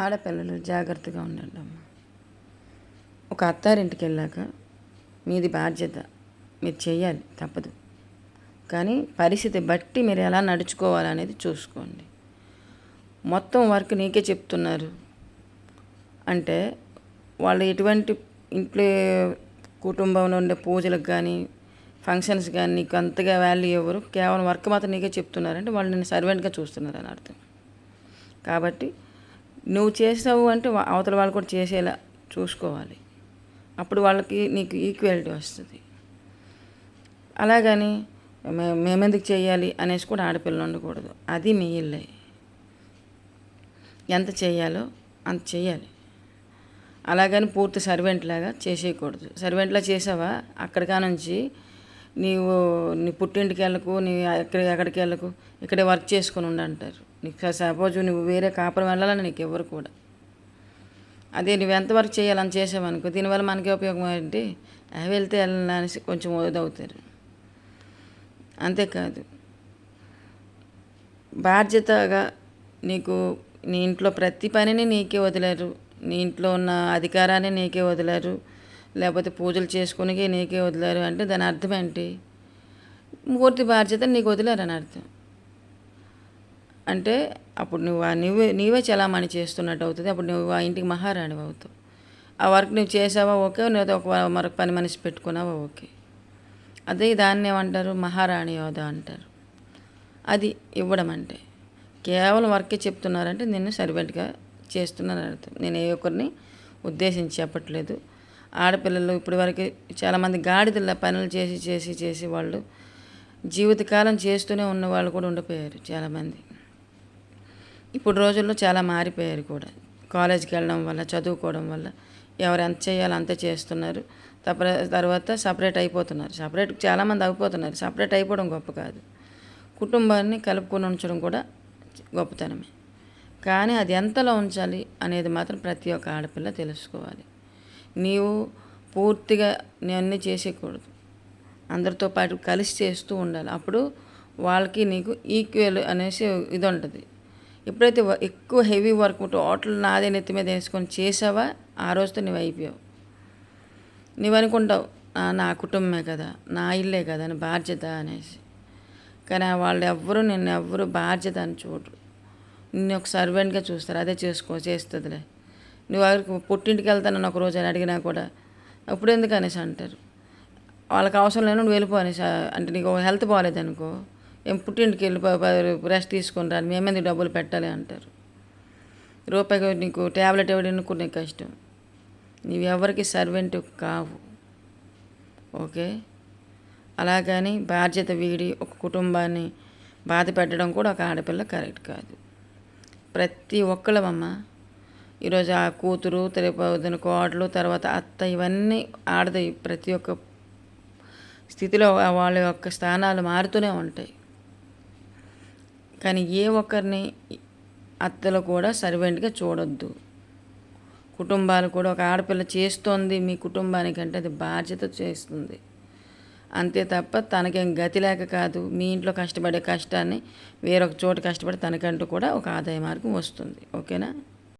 ఆడపిల్లలు జాగ్రత్తగా ఉండండి అమ్మ. ఒక అత్తారింటికి వెళ్ళాక మీది బాధ్యత, మీరు చెయ్యాలి, తప్పదు. కానీ పరిస్థితి బట్టి మీరు ఎలా నడుచుకోవాలనేది చూసుకోండి. మొత్తం వర్క్ నీకే చెప్తున్నారు అంటే వాళ్ళు ఎటువంటి ఇంట్లో కుటుంబంలో ఉండే పూజలకు కానీ ఫంక్షన్స్ కానీ నీకు అంతగా వాల్యూ ఇవ్వరు. కేవలం వర్క్ మాత్రం నీకే చెప్తున్నారంటే వాళ్ళు నేను సర్వెంట్గా చూస్తున్నారు అని అర్థం. కాబట్టి నువ్వు చేసావు అంటే అవతల వాళ్ళు కూడా చేసేలా చూసుకోవాలి. అప్పుడు వాళ్ళకి నీకు ఈక్వాలిటీ వస్తుంది. అలాగని మేమెందుకు చేయాలి అనేసి కూడా ఆడపిల్లలు ఉండకూడదు. అది మీ ఇల్లే, ఎంత చేయాలో అంత చేయాలి. అలాగని పూర్తి సర్వెంట్ లాగా చేసేయకూడదు. సర్వెంట్లా చేసావా అక్కడికా నుంచి నీవు నీ పుట్టింటికి వెళ్ళకు, నీ ఎక్కడికి వెళ్ళకు, ఇక్కడే వర్క్ చేసుకుని ఉండంటారు. నీకు సపోజ్ నువ్వు వేరే కాపురం వెళ్ళాలని నీకు ఎవరు కూడా. అదే నువ్వు ఎంతవరకు చేయాలని చేసావనుకో దీనివల్ల మనకే ఉపయోగం ఏంటి, వెళ్తే వెళ్ళాలని అనేసి కొంచెం వదవుతారు. అంతేకాదు బాధ్యతగా నీకు నీ ఇంట్లో ప్రతి పనిని నీకే వదిలేరు. నీ ఇంట్లో ఉన్న అధికారాన్ని నీకే వదిలేరు, లేకపోతే పూజలు చేసుకునికే నీకే వదిలేరు అంటే దాని అర్థం ఏంటి? పూర్తి బాధ్యత నీకు వదిలేరని అర్థం. అంటే అప్పుడు నీవే చలామణి చేస్తున్నట్టు అవుతుంది. అప్పుడు నువ్వు ఆ ఇంటికి మహారాణి అవుతావు. ఆ వర్క్ నువ్వు చేసావా ఓకే, లేదా మరొక పని మనిషి పెట్టుకున్నావా ఓకే. అదే దాన్ని ఏమంటారు, మహారాణి యోధ అంటారు. అది ఇవ్వడం అంటే కేవలం వర్కే చెప్తున్నారంటే నిన్ను సర్వెంట్గా చేస్తున్నారని అర్థం. నేను ఏ ఒక్కరిని ఉద్దేశించి చెప్పట్లేదు. ఆడపిల్లలు ఇప్పటివరకు చాలామంది గాడిదల పనులు చేసి చేసి చేసి వాళ్ళు జీవితకాలం చేస్తూనే ఉన్న వాళ్ళు కూడా ఉండిపోయారు చాలామంది. ఇప్పుడు రోజుల్లో చాలా మారిపోయారు కూడా. కాలేజీకి వెళ్ళడం వల్ల, చదువుకోవడం వల్ల ఎవరు ఎంత చేయాలో అంతే చేస్తున్నారు. తర్వాత సపరేట్ అయిపోతున్నారు. సపరేట్ చాలామంది అయిపోతున్నారు. సపరేట్ అయిపోవడం గొప్ప కాదు, కుటుంబాన్ని కలుపుకొని ఉంచడం కూడా గొప్పతనమే. కానీ అది ఎంతలో ఉంచాలి అనేది మాత్రం ప్రతి ఒక్క ఆడపిల్ల తెలుసుకోవాలి. నీవు పూర్తిగా అన్నీ చేసేయకూడదు, అందరితో పాటు కలిసి చేస్తూ ఉండాలి. అప్పుడు వాళ్ళకి నీకు ఈక్వల్ అనేసి ఇది ఉంటుంది. ఎప్పుడైతే ఎక్కువ హెవీ వర్క్ టోటల్ నాదే నెత్తి మీద వేసుకొని చేసావా ఆ రోజుతో నువ్వు అయిపోయావు. నువ్వు అనుకుంటావు నా కుటుంబమే కదా, నా ఇల్లే కదా అని బాధ్యత అనేసి. కానీ వాళ్ళు ఎవ్వరూ నిన్ను ఎవ్వరూ బాధ్యత అని చూడరు. నిన్ను ఒక సర్వెంట్గా చూస్తారు. అదే చేస్తుందిలే. నువ్వు పుట్టింటికి వెళ్తానని ఒక రోజు అని అడిగినా కూడా అప్పుడు ఎందుకు అనేసి అంటారు. వాళ్ళకి అవసరం లేని నువ్వు వెళ్ళిపో అనేసి. అంటే నీకు హెల్త్ బాగాలేదనుకో, ఏం పుట్టింటికి వెళ్ళిపో, రెస్ట్ తీసుకొని రాని, మేమెందుకు డబ్బులు పెట్టాలి అంటారు. రూపాయికి నీకు ట్యాబ్లెట్ ఎవరు ఎన్నుకునే కష్టం. నువ్వెవరికి సర్వెంట్ కావు, ఓకే. అలాగని బాధ్యత వీడి ఒక కుటుంబాన్ని బాధ పెట్టడం కూడా ఒక ఆడపిల్ల కరెక్ట్ కాదు. ప్రతి ఒక్కళ్ళమమ్మ ఈరోజు ఆ కూతురు, తిరుపతిన కోడలు, తర్వాత అత్త, ఇవన్నీ ఆడది. ప్రతి ఒక్క స్థితిలో వాళ్ళ యొక్క స్థానాలు మారుతూనే ఉంటాయి. కానీ ఏ ఒక్కరిని అత్తలు కూడా సర్వెంట్గా చూడొద్దు. కుటుంబాలు కూడా ఒక ఆడపిల్ల చేస్తోంది మీ కుటుంబానికంటే అది బాధ్యత చేస్తుంది అంతే తప్ప తనకేం గతి లేక కాదు. మీ ఇంట్లో కష్టపడే కష్టాన్ని వేరొక చోట కష్టపడి తనకంటూ కూడా ఒక ఆదాయ మార్గం వస్తుంది, ఓకేనా.